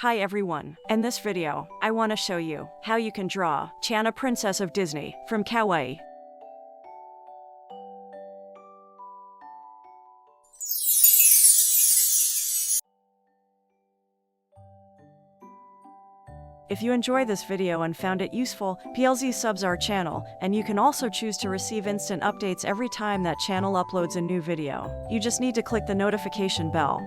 Hi everyone, in this video, I want to show you how you can draw Tiana, Princess of Disney, from Kawaii. If you enjoy this video and found it useful, PLZ subs our channel, and you can also choose to receive instant updates every time that channel uploads a new video. You just need to click the notification bell.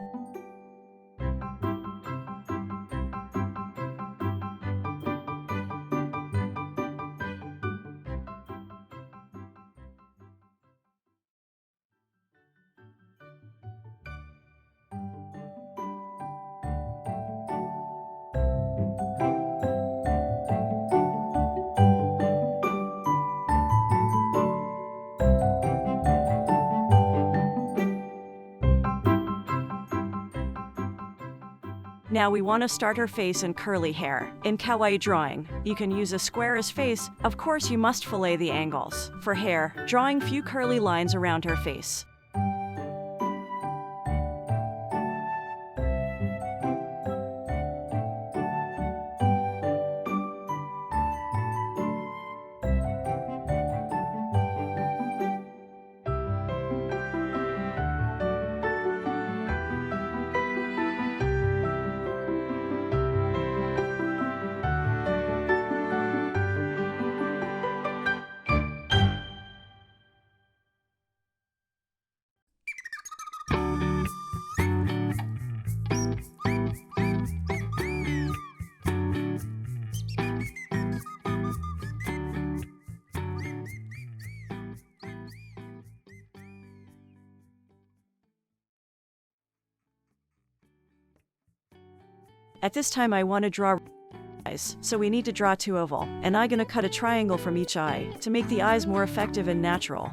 Now we want to start her face and curly hair. In Kawaii drawing, you can use a square as face. Of course, you must fillet the angles. For hair, drawing few curly lines around her face. At this time I want to draw eyes, so we need to draw two oval, and I'm gonna cut a triangle from each eye, to make the eyes more effective and natural.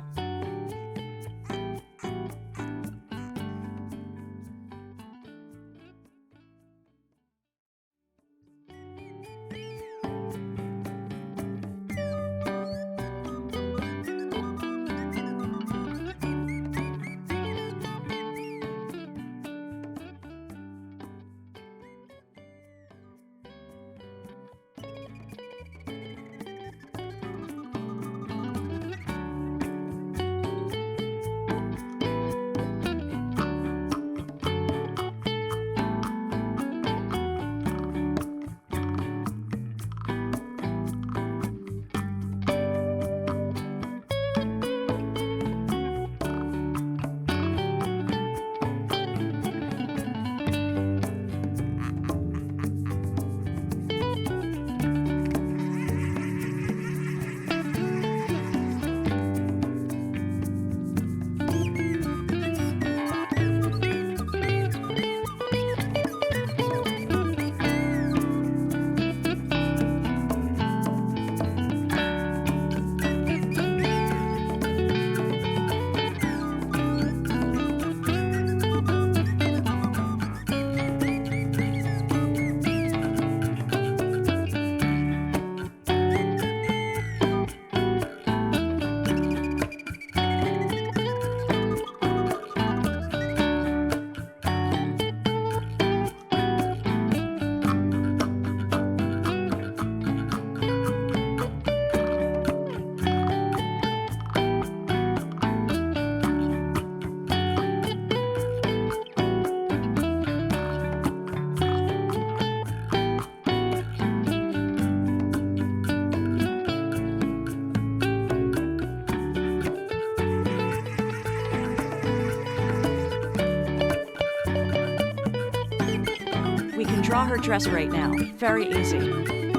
We can draw her dress right now. Very easy.